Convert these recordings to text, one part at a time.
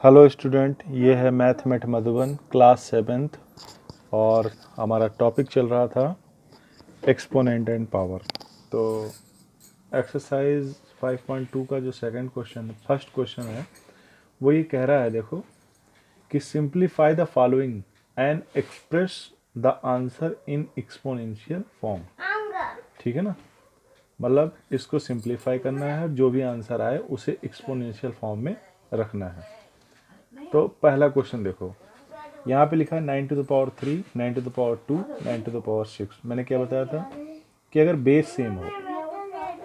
Hello student, ये है मैथमेट Madhuban class 7th और हमारा टॉपिक चल रहा था एक्सपोनेंट एंड पावर। तो एक्सरसाइज 5.2 का जो सेकंड क्वेश्चन फर्स्ट क्वेश्चन है वो ये कह रहा है, देखो कि simplify the following and express the answer in exponential form. ठीक है ना, मतलब इसको सिंप्लीफाई करना है, जो भी आंसर आए उसे एक्सपोनेंशियल फॉर्म में रखना है। तो पहला क्वेश्चन देखो, यहाँ पे लिखा है 9 to the power 3, 9 to the power 2, 9 to the power 6। मैंने क्या बताया था कि अगर बेस सेम हो,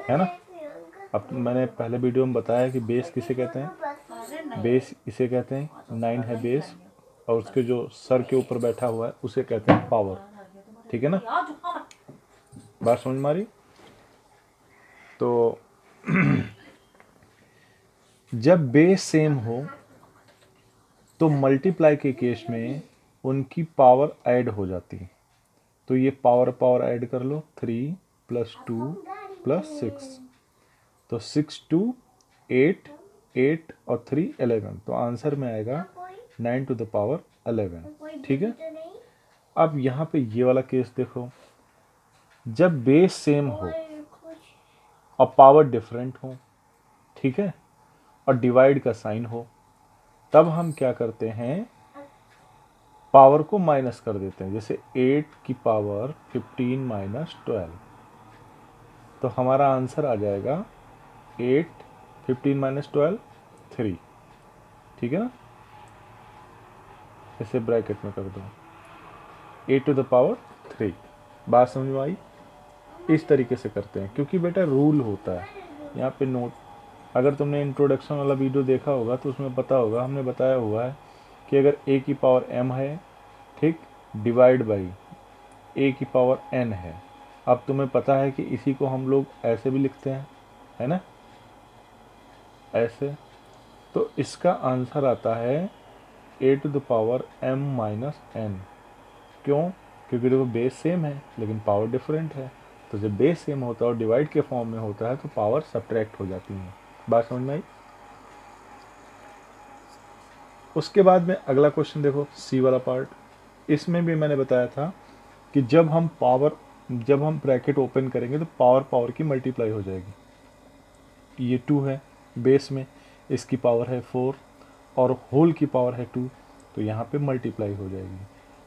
है ना। अब मैंने पहले वीडियो में बताया कि बेस किसे कहते हैं, बेस इसे कहते हैं, 9 है बेस, और उसके जो सर के ऊपर बैठा हुआ है उसे कहते हैं पावर। ठीक है ना, बात समझ में आ रही। तो जब बेस सेम हो तो मल्टीप्लाई के केस में उनकी पावर ऐड हो जाती है। तो ये पावर ऐड कर लो, 3 + 2 + 6, तो 6 2 8, 8 और 3 11, तो आंसर में आएगा 9 टू द पावर 11। ठीक है। अब यहाँ पे ये वाला केस देखो, जब बेस सेम हो और पावर डिफरेंट हो, ठीक है, और डिवाइड का साइन हो, तब हम क्या करते हैं, पावर को माइनस कर देते हैं। जैसे 8 की पावर 15 - 12, तो हमारा आंसर आ जाएगा 8, 15 - 12 3। ठीक है ना, इसे ब्रैकेट में कर दो, 8 टू द पावर 3। बात समझ में आई। इस तरीके से करते हैं, क्योंकि बेटा रूल होता है यहाँ पे नोट। अगर तुमने इंट्रोडक्शन वाला वीडियो देखा होगा तो उसमें पता होगा, हमने बताया हुआ है कि अगर a की पावर m है, ठीक, डिवाइड बाई a की पावर n है। अब तुम्हें पता है कि इसी को हम लोग ऐसे भी लिखते हैं, है ना, ऐसे। तो इसका आंसर आता है a to the power m - n। क्यों? क्योंकि देखो बेस सेम है लेकिन पावर डिफरेंट है। तो जब बेस सेम होता है और डिवाइड के फॉर्म में होता है तो पावर सब्ट्रैक्ट हो जाती है। बात समझ में आई। उसके बाद में अगला क्वेश्चन देखो, सी वाला पार्ट। इसमें भी मैंने बताया था कि जब हम ब्रैकेट ओपन करेंगे तो पावर की मल्टीप्लाई हो जाएगी। ये 2 है बेस में, इसकी पावर है 4 और होल की पावर है 2, तो यहाँ पे मल्टीप्लाई हो जाएगी।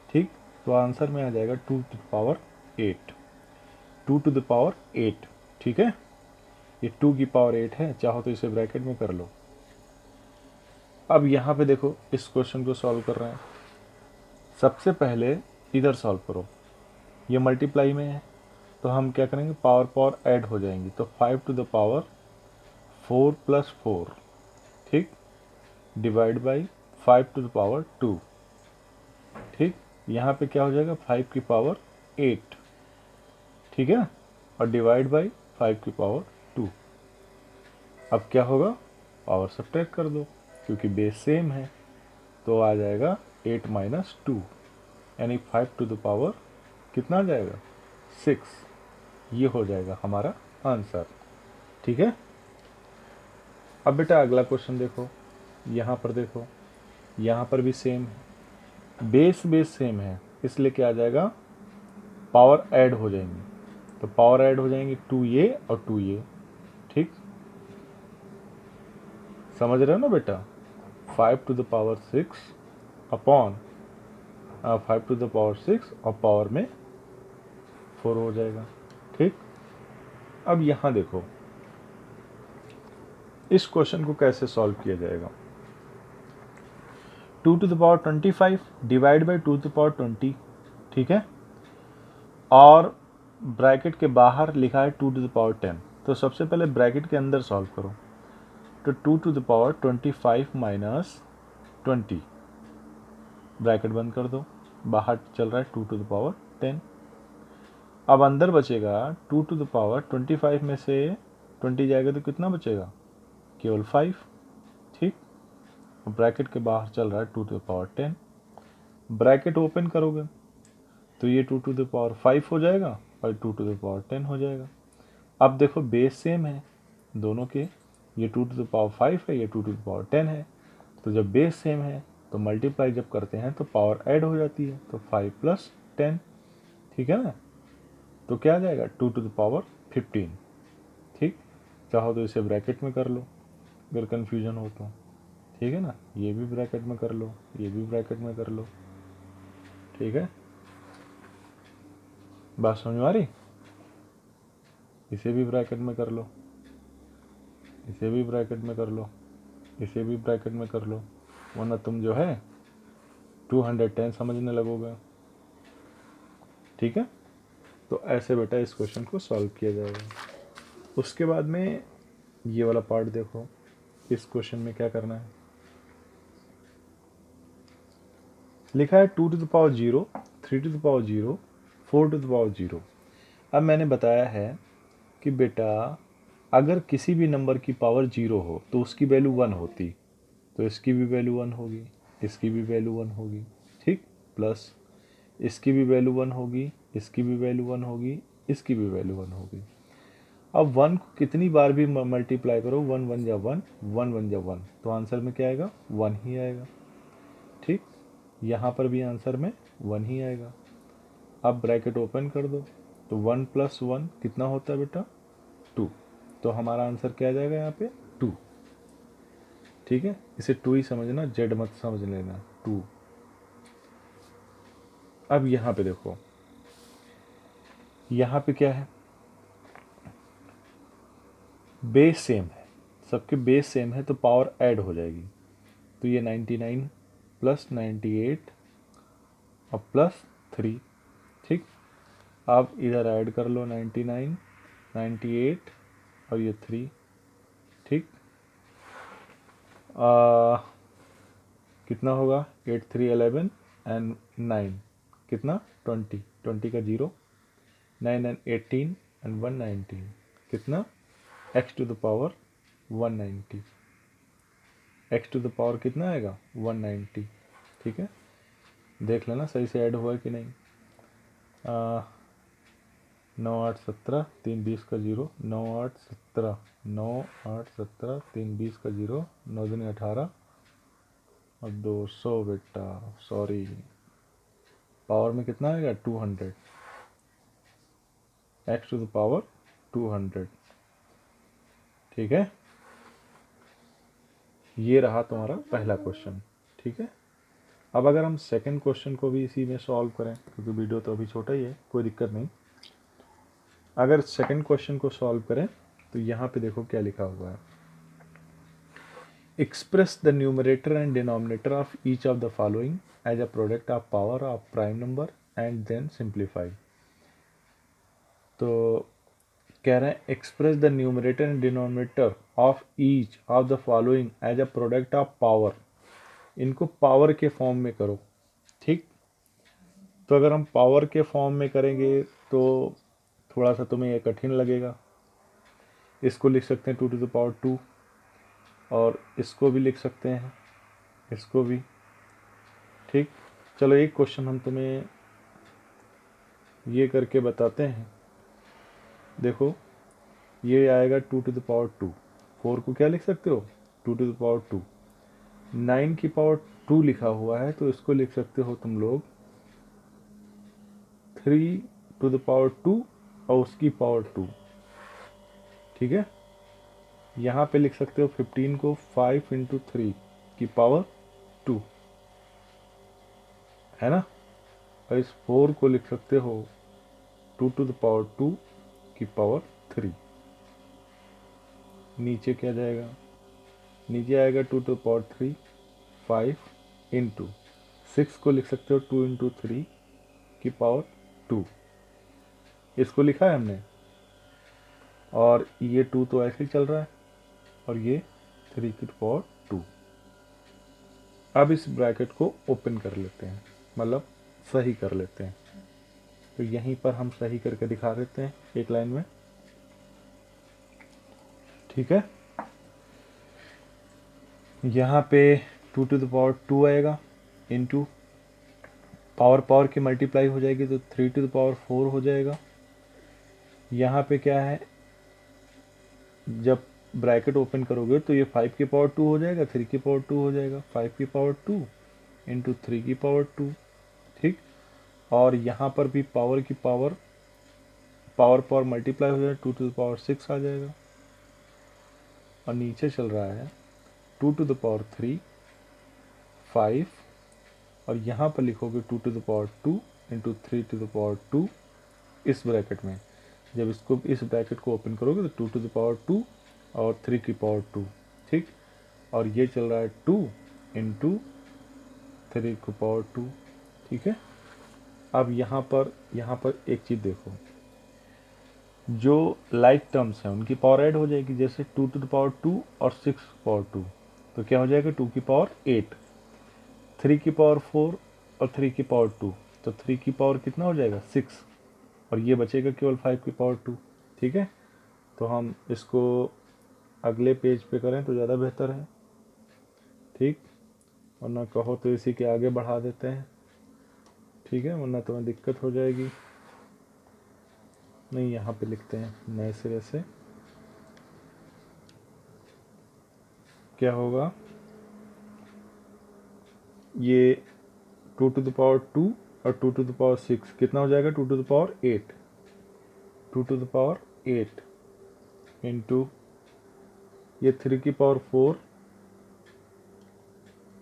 ठीक, तो आंसर में आ जाएगा 2 to the power 8, 2 to the power 8। ठीक है, ये 2 की पावर 8 है, चाहो तो इसे ब्रैकेट में कर लो। अब यहाँ पे देखो, इस क्वेश्चन को सॉल्व कर रहे हैं। सबसे पहले इधर सॉल्व करो, ये मल्टीप्लाई में है तो हम क्या करेंगे, पावर ऐड हो जाएंगी। तो 5 टू द पावर 4 + 4, ठीक, divide by 5 to the power 2। ठीक, यहाँ पे क्या हो जाएगा, 5 की पावर 8, ठीक है, और डिवाइड बाई 5 की पावर 2। अब क्या होगा, पावर सब्ट्रैक्ट कर दो क्योंकि बेस सेम है, तो आ जाएगा 8 - 2, यानी 5 टू द पावर कितना आ जाएगा, 6। ये हो जाएगा हमारा आंसर। ठीक है। अब बेटा अगला क्वेश्चन देखो, यहाँ पर देखो, यहाँ पर भी सेम है, बेस सेम है, इसलिए क्या आ जाएगा, पावर ऐड हो जाएंगी। तो पावर ऐड हो जाएंगी 2 ये और 2 ये। ठीक, समझ रहे हो ना बेटा। 5 to the power 6 upon 5 to the power 6 और पावर में 4 हो जाएगा। ठीक, अब यहाँ देखो इस क्वेश्चन को कैसे सॉल्व किया जाएगा। 2 to the power 25 divide by 2 to the power 20, ठीक है, और ब्रैकेट के बाहर लिखा है 2 टू द पावर 10। तो सबसे पहले ब्रैकेट के अंदर सॉल्व करो, तो 2 to the power 25 minus 20, bracket बंद कर दो, बाहर चल रहा है 2 टू द पावर 10। अब अंदर बचेगा 2 टू द पावर 25 में से 20 जाएगा तो कितना बचेगा, केवल 5। ठीक, ब्रैकेट के बाहर चल रहा है 2 to the power 10। Bracket open करोगे तो ये 2 टू द पावर 5 हो जाएगा और 2 टू द पावर 10 हो जाएगा। अब देखो बेस सेम है दोनों के, ये 2 टू द पावर 5 है, ये 2 टू द पावर 10 है, तो जब बेस सेम है तो मल्टीप्लाई जब करते हैं तो पावर ऐड हो जाती है, तो 5 + 10, ठीक है ना। तो क्या आ जाएगा 2⁻15, ठीक। चाहो तो इसे ब्रैकेट में कर लो अगर कन्फ्यूजन हो तो, ठीक है ना। ये भी ब्रैकेट में कर लो, ये भी ब्रैकेट में कर लो, ठीक है। बात समझ में आ रही। इसे भी ब्रैकेट में कर लो, इसे भी ब्रैकेट में कर लो, इसे भी ब्रैकेट में कर लो, वरना तुम जो है 210 समझने लगोगे, ठीक है। तो ऐसे बेटा इस क्वेश्चन को सॉल्व किया जाएगा। उसके बाद में ये वाला पार्ट देखो, इस क्वेश्चन में क्या करना है। लिखा है 2⁻0, 3⁻0, 4⁻0। अब मैंने बताया है कि बेटा अगर किसी भी नंबर की पावर 0 हो तो उसकी वैल्यू 1 होती, तो इसकी भी वैल्यू 1 होगी, इसकी भी वैल्यू 1 होगी, ठीक। प्लस इसकी भी वैल्यू 1 होगी, इसकी भी वैल्यू 1 होगी, इसकी भी वैल्यू 1 होगी। अब 1 को कितनी बार भी मल्टीप्लाई करो, 1 1 जा 1, 1 1 जा 1, तो आंसर में क्या आएगा 1 ही आएगा, ठीक। यहाँ पर भी आंसर में 1 ही आएगा। अब ब्रैकेट ओपन कर दो, तो 1 + 1 कितना होता है बेटा 2, तो हमारा आंसर क्या आ जाएगा यहाँ पे 2, ठीक है। इसे 2 ही समझना, जेड मत समझ लेना, 2। अब यहाँ पे देखो, यहाँ पे क्या है, बेस सेम है, सबके बेस सेम है तो पावर ऐड हो जाएगी। तो ये 99 + 98 और +3, ठीक। अब इधर ऐड कर लो 99, 98 और ये 3, ठीक। कितना होगा 8 3 11 एंड 9 कितना 20, 20 का 0, 9 एंड 18 एंड 119 कितना x⁻190, x⁻ कितना आएगा 190, ठीक है। देख लेना सही से ऐड हुआ है कि नहीं। 9 8 17 3 20 का 0, 9 8 17, 9 8 17 3 20 का 0, 9 दूनी 18 और 200 बेटा, सॉरी पावर में कितना आएगा 200, x⁻200, ठीक है। ये रहा तुम्हारा पहला क्वेश्चन, ठीक है। अब अगर हम सेकंड क्वेश्चन को भी इसी में सॉल्व करें, क्योंकि वीडियो तो अभी छोटा ही है, कोई दिक्कत नहीं। अगर सेकंड क्वेश्चन को सॉल्व करें तो यहाँ पे देखो क्या लिखा हुआ है, express the numerator and denominator of each of the following as a product of power of prime number and then simplify. तो कह रहे हैं express the numerator and denominator of each of the following as a product of power, इनको power के form में करो, ठीक। तो अगर हम पावर के फॉर्म में करेंगे तो थोड़ा सा तुम्हें ये कठिन लगेगा। इसको लिख सकते हैं 2⁻2 और इसको भी लिख सकते हैं, इसको भी, ठीक। चलो एक क्वेश्चन हम तुम्हें ये करके बताते हैं। देखो ये आएगा 2⁻2, 4 को क्या लिख सकते हो 2⁻2, 9 की पावर 2 लिखा हुआ है तो इसको लिख सकते हो तुम लोग 3⁻2 और उसकी पावर 2, ठीक है। यहाँ पे लिख सकते हो 15 को 5 × 3 की पावर 2, है ना। और इस 4 को लिख सकते हो 2⁻2 की पावर 3। नीचे क्या जाएगा, नीचे आएगा 2⁻3 5 × 6 को लिख सकते हो 2 × 3 की पावर 2, इसको लिखा है हमने। और ये 2 तो ऐसे ही चल रहा है और ये 3 की पावर 2। अब इस ब्रैकेट को ओपन कर लेते हैं, मतलब सही कर लेते हैं। तो यहीं पर हम सही करके दिखा देते हैं एक लाइन में, ठीक है। यहाँ पे 2⁻2 आएगा इंटू पावर की मल्टीप्लाई हो जाएगी तो 3⁻4 हो जाएगा। यहाँ पे क्या है, जब ब्रैकेट ओपन करोगे तो ये 5 की पावर 2 हो जाएगा, 3 की पावर 2 हो जाएगा, 5 की पावर 2 इंटू 3 की पावर 2, ठीक। और यहाँ पर भी पावर की पावर पावर मल्टीप्लाई हो जाएगा, 2 टू द पावर 6 आ जाएगा। और नीचे चल रहा है 2 टू द पावर 3, 5, और यहाँ पर लिखोगे 2 to the power 2 into 3 to the power 2 इस ब्रैकेट में। जब इसको इस ब्रैकेट को ओपन करोगे तो 2 टू द पावर 2 और 3 की पावर 2, ठीक। और ये चल रहा है 2 इंटू 3 की पावर 2, ठीक है। अब यहाँ पर एक चीज़ देखो, जो लाइक टर्म्स हैं उनकी पावर ऐड हो जाएगी। जैसे 2 टू द पावर 2 और 6 पावर 2, तो क्या हो जाएगा 2 की पावर 8, 3 की पावर 4 और 3 की पावर 2, तो 3 की पावर कितना हो जाएगा 6, और ये बचेगा केवल 5 की पावर 2, ठीक है। तो हम इसको अगले पेज पे करें तो ज़्यादा बेहतर है, ठीक। वरना कहो तो इसी के आगे बढ़ा देते हैं, ठीक है, वरना तुम्हें दिक्कत हो जाएगी। नहीं, यहाँ पे लिखते हैं नए सिरे से। क्या होगा, ये 2 टू द पावर 2 और 2 टू द पावर 6 कितना हो जाएगा, 2 to the power 8, 2 to the power 8 into ये 3 की पावर 4,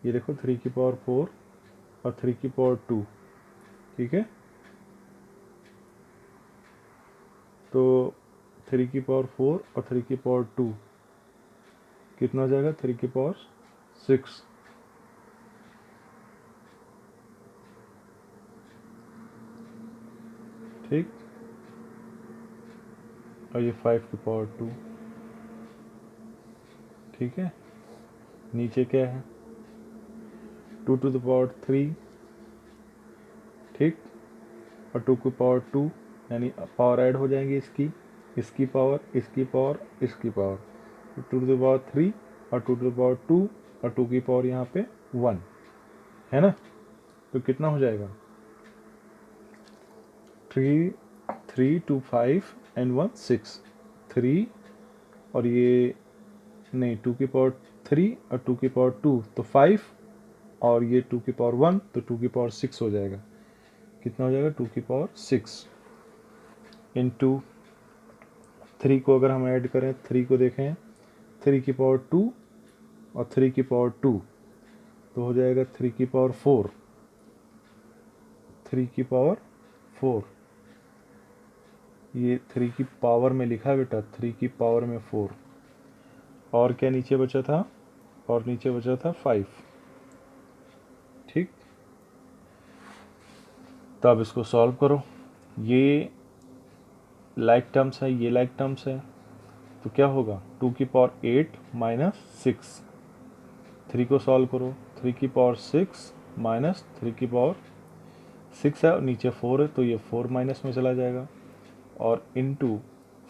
ये देखो 3 की पावर 4 और 3 की पावर 2, ठीक है। तो 3 की पावर 4 और 3 की पावर 2 कितना हो जाएगा, 3 की पावर 6, ठीक। और ये 5 की पावर 2, ठीक है। नीचे क्या है, 2 टू द पावर 3, ठीक, और 2 की पावर 2, यानी पावर ऐड हो जाएंगी इसकी पावर, इसकी पावर, इसकी पावर, 2 टू द पावर 3 और 2 टू द पावर 2 और 2 की पावर यहाँ पे 1 है ना। तो कितना हो जाएगा, 3 3 2 5 एंड 1 6, 3 और ये नहीं 2 की पावर 3 और 2 की पावर 2 तो 5, और ये 2 की पावर 1 तो 2 की पावर 6 हो जाएगा। कितना हो जाएगा, 2 की पावर 6 इंटू 3 को अगर हम ऐड करें, 3 को देखें, 3 की पावर 2 और 3 की पावर 2 तो हो जाएगा 3 की पावर 4, 3 की पावर 4, ये 3 की पावर में लिखा है बेटा, 3 की पावर में 4, और क्या नीचे बचा था, और नीचे बचा था 5, ठीक। तो अब इसको सॉल्व करो, ये लाइक टर्म्स है, ये लाइक टर्म्स है, तो क्या होगा 2 की पावर 8 माइनस 6, 3 को सॉल्व करो, 3 की पावर 6 माइनस 3 की पावर 6 है और नीचे 4 है तो ये 4 माइनस में चला जाएगा, और इनटू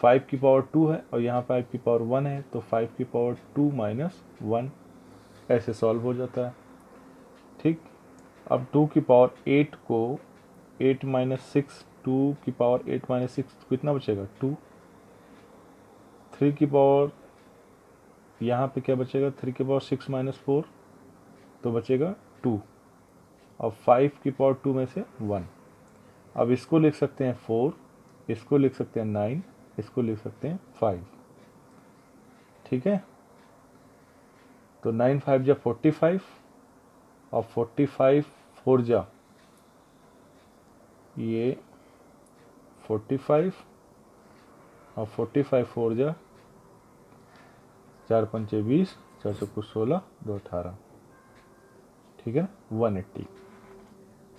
5 की पावर 2 है और यहाँ 5 की पावर 1 है तो 5 की पावर 2 माइनस 1, ऐसे सॉल्व हो जाता है, ठीक। अब 2 की पावर 8 को 8 माइनस 6, 2 की पावर 8 माइनस 6 कितना बचेगा 2, 3 की पावर यहाँ पे क्या बचेगा, 3 की पावर 6 माइनस 4 तो बचेगा 2, और 5 की पावर 2 में से 1। अब इसको लिख सकते हैं 4, इसको लिख सकते हैं 9, इसको लिख सकते हैं 5, ठीक है। तो 9 5 जा 45 और 45 4 जा ये 45 और 45 4 जा 4 पंचे 20, 4 चौको 16, 2 18, ठीक है, 180,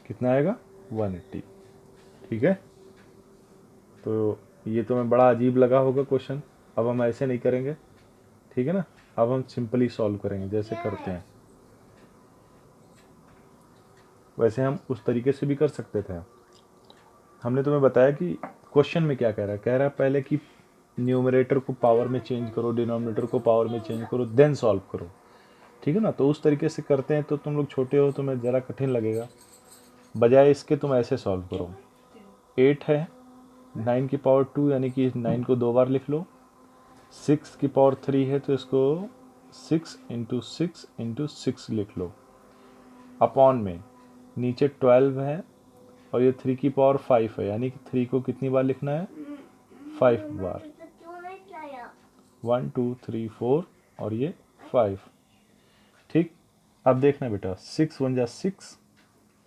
कितना आएगा 180, ठीक है। तो ये तुम्हें बड़ा अजीब लगा होगा क्वेश्चन, अब हम ऐसे नहीं करेंगे, ठीक है ना। अब हम सिंपली सॉल्व करेंगे जैसे करते हैं, वैसे हम उस तरीके से भी कर सकते थे। हमने तुम्हें बताया कि क्वेश्चन में क्या कह रहा है पहले कि न्यूमरेटर को पावर में चेंज करो, डिनोमिनेटर को पावर में चेंज करो, देन सॉल्व करो, ठीक है ना। तो उस तरीके से करते हैं तो तुम लोग छोटे हो, तुम्हें ज़रा कठिन लगेगा, बजाय इसके तुम ऐसे सॉल्व करो। 8 है, 9 की पावर 2 यानी कि 9 को 2 बार लिख लो, 6 की पावर 3 है तो इसको 6 इंटू 6 इंटू 6 लिख लो, अपॉन में नीचे 12 है और ये 3 की पावर 5 है, यानी कि 3 को कितनी बार लिखना है, 5 बार। 1 2 3 4 और ये 5। ठीक, अब देखना बेटा, 6 1 जा 6,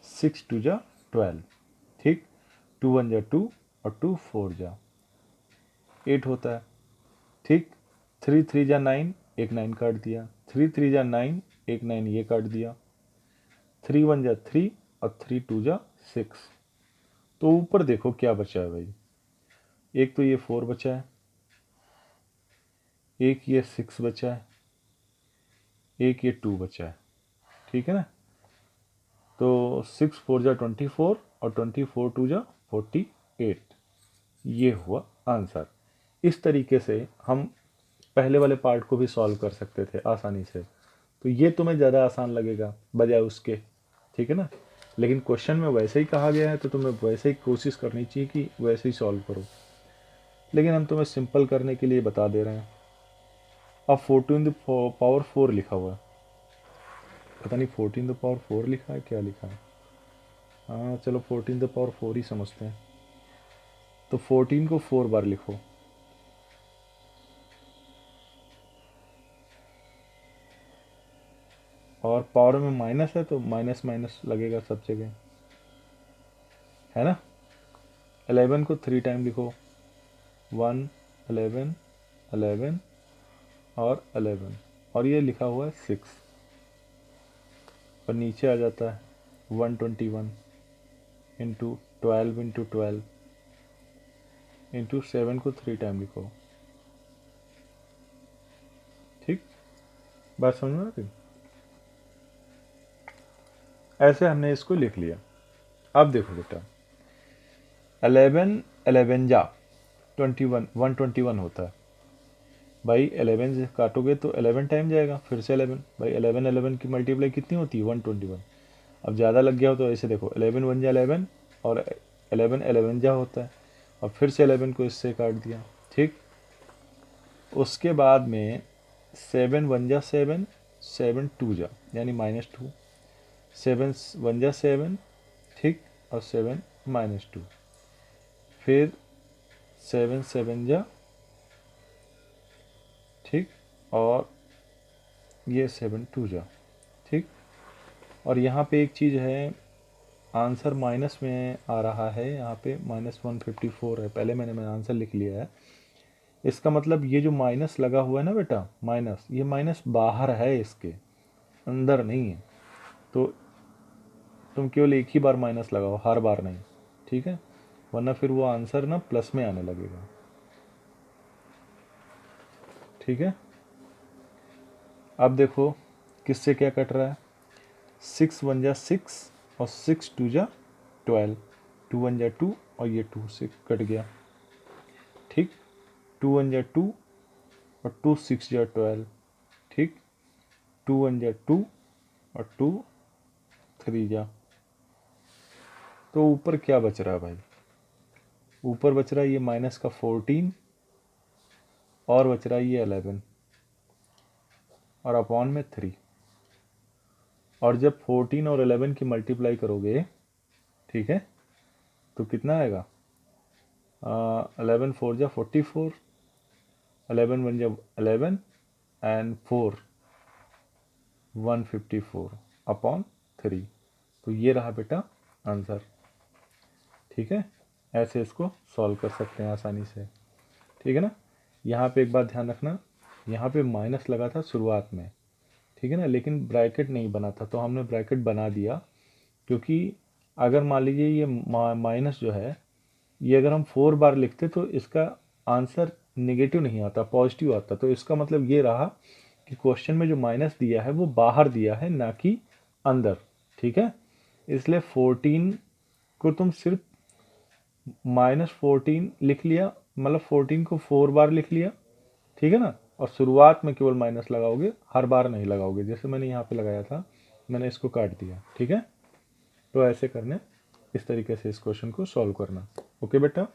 6 2 जा 12, ठीक, 2 1 जा 2 और 2 4 जा 8 होता है। ठीक, 3 3 जा 9, एक 9 काट दिया, 3 3 जा 9, एक 9 ये काट दिया, 3 1 जा 3 और 3 2 जा 6। तो ऊपर देखो क्या बचा है भाई, एक तो ये 4 बचा है, एक ये 6 बचा है, एक ये 2 बचा है। ठीक है ना, तो 6 4 जा 24 और 24 2 जा 48, ये हुआ आंसर। इस तरीके से हम पहले वाले पार्ट को भी सॉल्व कर सकते थे आसानी से। तो ये तुम्हें ज़्यादा आसान लगेगा बजाय उसके, ठीक है ना। लेकिन क्वेश्चन में वैसे ही कहा गया है तो तुम्हें वैसे ही कोशिश करनी चाहिए कि वैसे ही सॉल्व करो, लेकिन हम तुम्हें सिंपल करने के लिए बता दे रहे हैं। अब 14 पावर 4 लिखा हुआ है, पता नहीं 14 पावर 4 लिखा है क्या लिखा है। हाँ चलो 14 पावर 4 ही समझते हैं। तो 14 को 4 बार लिखो, और पावर में माइनस है तो माइनस माइनस लगेगा सब जगह, है ना। 11 को 3 टाइम लिखो, 1 11 11 और 11, और ये लिखा हुआ है 6, और नीचे आ जाता है 121 इंटू 12 इंटू 12 इंटू 7 को 3 टाइम लिखो। ठीक, बात समझ में आ गई। ऐसे हमने इसको लिख लिया। अब देखो बेटा, 11 11 जा 21 121 होता है भाई। 11 से काटोगे तो 11 टाइम जाएगा, फिर से 11 भाई, 11 11 की मल्टीप्लाई कितनी होती है, 121। अब ज़्यादा लग गया हो तो ऐसे देखो, 11 1 जा 11 और 11 11 जा होता है, और फिर से 11 को इससे काट दिया। ठीक, उसके बाद में 7 1 जा 7, 7 2 जा यानी -2, 7 1 जा 7, ठीक, और 7 -2, फिर 7 7 जा, ठीक, और ये 7 2 जा, ठीक। और यहाँ पे एक चीज़ है, आंसर माइनस में आ रहा है, यहाँ पे -154 है, पहले मैंने आंसर लिख लिया है। इसका मतलब ये जो माइनस लगा हुआ है ना बेटा, माइनस, ये माइनस बाहर है, इसके अंदर नहीं है। तो तुम केवल एक ही बार माइनस लगाओ, हर बार नहीं, ठीक है, वरना फिर वो आंसर ना प्लस में आने लगेगा। ठीक है, अब देखो किससे क्या कट रहा है, 6 1 जा 6 और 6 2 जा 12, 2 1 जा 2 और ये 2 से कट गया। ठीक, 2 1 जा 2 और 2 6 जा 12, ठीक, 2 1 जा 2 और 2 3 जा। तो ऊपर क्या बच रहा है भाई, ऊपर बच रहा है ये माइनस का 14 और बच रहा है ये 11 और अपॉन में 3। और जब 14 और 11 की मल्टीप्लाई करोगे, ठीक है, तो कितना आएगा, 11 4 जा 44, 11 1 जा 11 एंड 4 154 अपॉन 3। तो ये रहा बेटा आंसर। ठीक है, ऐसे इसको सॉल्व कर सकते हैं आसानी से। ठीक है ना। यहाँ पे एक बात ध्यान रखना, यहाँ पे माइनस लगा था शुरुआत में, ठीक है ना, लेकिन ब्रैकेट नहीं बना था, तो हमने ब्रैकेट बना दिया, क्योंकि अगर मान लीजिए ये माइनस जो है, ये अगर हम 4 बार लिखते तो इसका आंसर नेगेटिव नहीं आता, पॉजिटिव आता। तो इसका मतलब ये रहा कि क्वेश्चन में जो माइनस दिया है वो बाहर दिया है, ना कि अंदर। ठीक है, इसलिए 14 को तुम सिर्फ -14 लिख लिया, मतलब 14 को 4 बार लिख लिया, ठीक है ना, और शुरुआत में केवल माइनस लगाओगे, हर बार नहीं लगाओगे, जैसे मैंने यहाँ पे लगाया था, मैंने इसको काट दिया। ठीक है, तो ऐसे करने, इस तरीके से इस क्वेश्चन को सॉल्व करना। ओके बेटा।